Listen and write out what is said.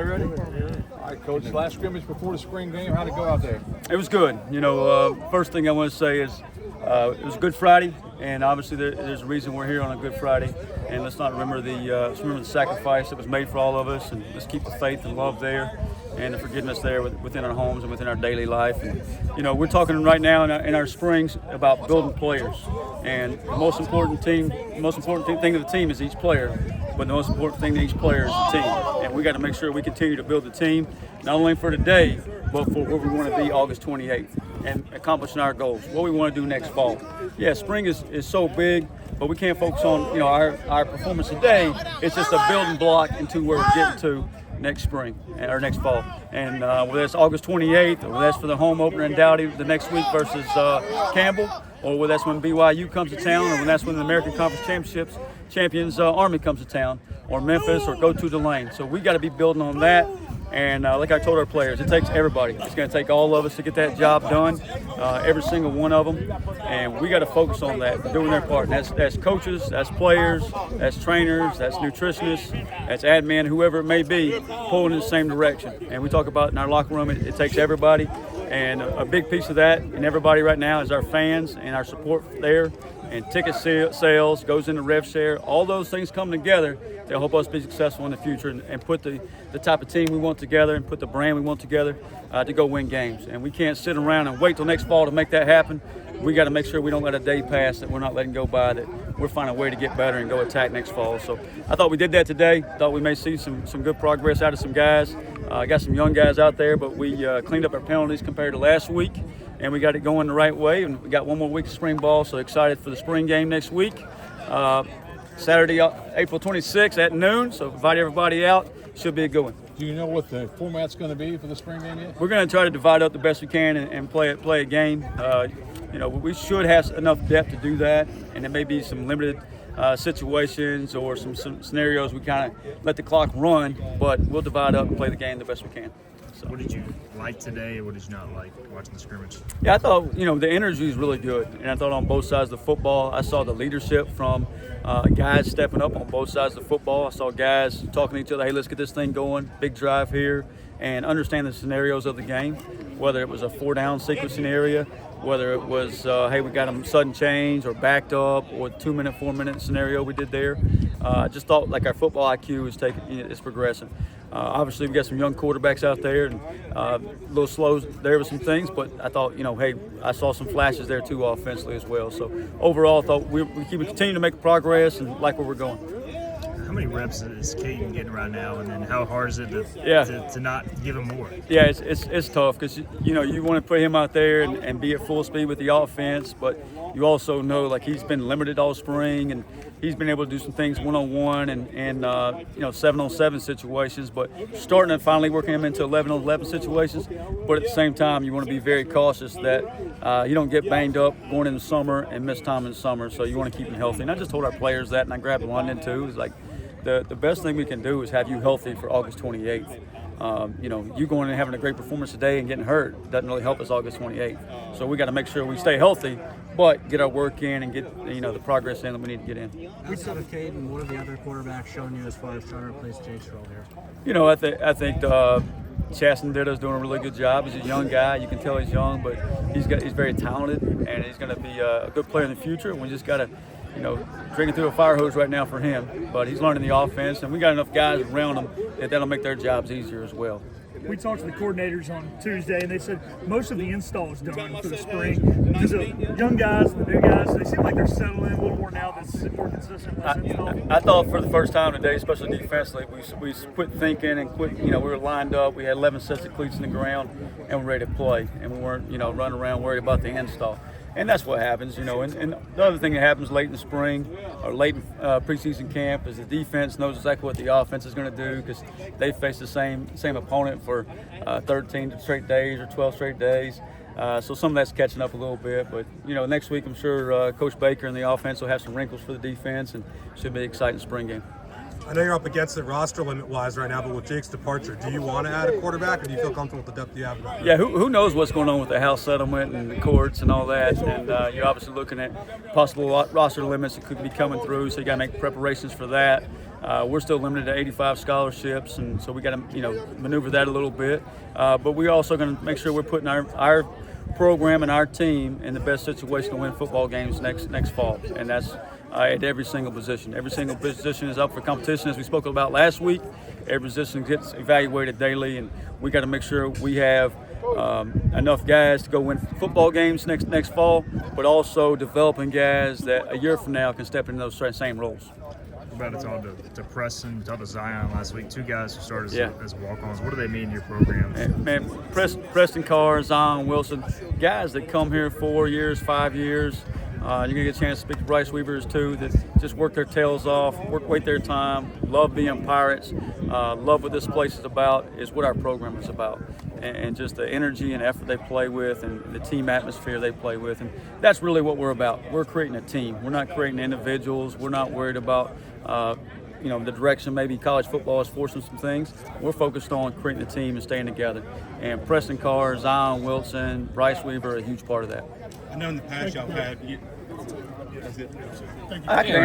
Ready? All right, Coach. Last scrimmage before the spring game. How'd it go out there? It was good. First thing I want to say is it was a Good Friday, and obviously there's a reason we're here on a Good Friday. And let's not remember the sacrifice that was made for all of us, and let's keep the faith and love there, and the forgiveness there within our homes and within our daily life. And we're talking right now in our springs about building players, and the most important thing of the team is each player. But the most important thing to each player is the team. And we got to make sure we continue to build the team, not only for today, but for where we want to be August 28th and accomplishing our goals, what we want to do next fall. Yeah, spring is so big, but we can't focus on our performance today. It's just a building block into where we're getting to next spring or next fall. And whether it's August 28th or whether that's for the home opener in Dowdy the next week versus Campbell, or whether that's when BYU comes to town, or when that's when the American Conference champions Army comes to town, or Memphis, or go to Tulane. So we got to be building on that. And like I told our players, it takes everybody. It's going to take all of us to get that job done, every single one of them. And we got to focus on that, doing their part. And that's coaches, that's players, that's trainers, that's nutritionists, that's admin, whoever it may be, pulling in the same direction. And we talk about in our locker room, it takes everybody. And a big piece of that and everybody right now is our fans and our support there. And ticket sales goes into rev share. All those things come together to help us be successful in the future and put the type of team we want together and put the brand we want together to go win games. And we can't sit around and wait till next fall to make that happen. We got to make sure we don't let a day pass that we're not letting go by, that we're finding a way to get better and go attack next fall. So I thought we did that today. Thought we may see some good progress out of some guys. Got some young guys out there, but we cleaned up our penalties compared to last week. And we got it going the right way, and we got one more week of spring ball, so excited for the spring game next week. Saturday, April 26th at noon, so invite everybody out. Should be a good one. Do you know what the format's going to be for the spring game yet? We're going to try to divide up the best we can and play a game. We should have enough depth to do that, and there may be some limited situations or some scenarios we kind of let the clock run, but we'll divide up and play the game the best we can. So. What did you like today, or what did you not like watching the scrimmage? Yeah, I thought, the energy is really good. And I thought on both sides of the football, I saw the leadership from guys stepping up on both sides of the football. I saw guys talking to each other, hey, let's get this thing going, big drive here, and understand the scenarios of the game, whether it was a 4-down sequencing area, whether it was, hey, we got them sudden change or backed up, or 2-minute, 4-minute scenario we did there. I just thought like our football IQ is progressing. Obviously, we got some young quarterbacks out there, and a little slow there with some things, but I thought, hey, I saw some flashes there too offensively as well. So overall, I thought we continue to make progress and like where we're going. How many reps is Caden getting right now, and then how hard is it to not give him more? Yeah, it's tough because you want to put him out there and be at full speed with the offense, but you also know like he's been limited all spring, and he's been able to do some things one-on-one and 7-on-7 situations, but starting and finally working him into 11-on-11 situations. But at the same time, you want to be very cautious that you don't get banged up going in the summer and miss time in the summer. So you want to keep him healthy. And I just told our players that, and I grabbed London too. It's like the best thing we can do is have you healthy for August 28th. You going and having a great performance today and getting hurt doesn't really help us August 28th. So we got to make sure we stay healthy, but get our work in and get the progress in that we need to get in. Outside of Caden, what are the other quarterbacks showing you as far as trying to replace Jake's role here? I think Chasten is doing a really good job. He's a young guy. You can tell he's young, but he's very talented, and he's going to be a good player in the future. We just got to drinking through a fire hose right now for him, but he's learning the offense, and we got enough guys around him that'll make their jobs easier as well. We talked to the coordinators on Tuesday, and they said most of the install is done for the spring. Because the young guys and the new guys, they seem like they're settling in a little more now. That's more consistent. I thought for the first time today, especially defensively, we quit thinking and quit. We were lined up. We had 11 sets of cleats in the ground, and we're ready to play. And we weren't, running around worried about the install. And that's what happens, And the other thing that happens late in the spring or late in preseason camp is the defense knows exactly what the offense is going to do because they face the same opponent for 13 straight days or 12 straight days. So some of that's catching up a little bit. But, next week I'm sure Coach Baker and the offense will have some wrinkles for the defense and should be an exciting spring game. I know you're up against it roster limit-wise right now, but with Jake's departure, do you want to add a quarterback, or do you feel comfortable with the depth you have? Yeah, who knows what's going on with the house settlement and the courts and all that. And you're obviously looking at possible roster limits that could be coming through, so you got to make preparations for that. We're still limited to 85 scholarships, and so we got to maneuver that a little bit. But we're also going to make sure we're putting our program and our team in the best situation to win football games next fall, and that's at every single position. Every single position is up for competition, as we spoke about last week. Every position gets evaluated daily, and we got to make sure we have enough guys to go win football games next fall, but also developing guys that a year from now can step into those same roles. About to talk to Preston, talked to Zion last week. 2 guys who started Yeah. as walk-ons. What do they mean in your program? Man, Preston Carr, Zion Wilson, guys that come here 4 years, 5 years. You're going to get a chance to speak to Bryce Weavers, too, that just work their tails off, wait their time, love being Pirates, love what this place is about, is what our program is about. And just the energy and effort they play with and the team atmosphere they play with. And that's really what we're about. We're creating a team. We're not creating individuals. We're not worried about the direction maybe college football is forcing some things. We're focused on creating a team and staying together. And Preston Carr, Zion Wilson, Bryce Weaver are a huge part of that. I know in the past y'all had. I can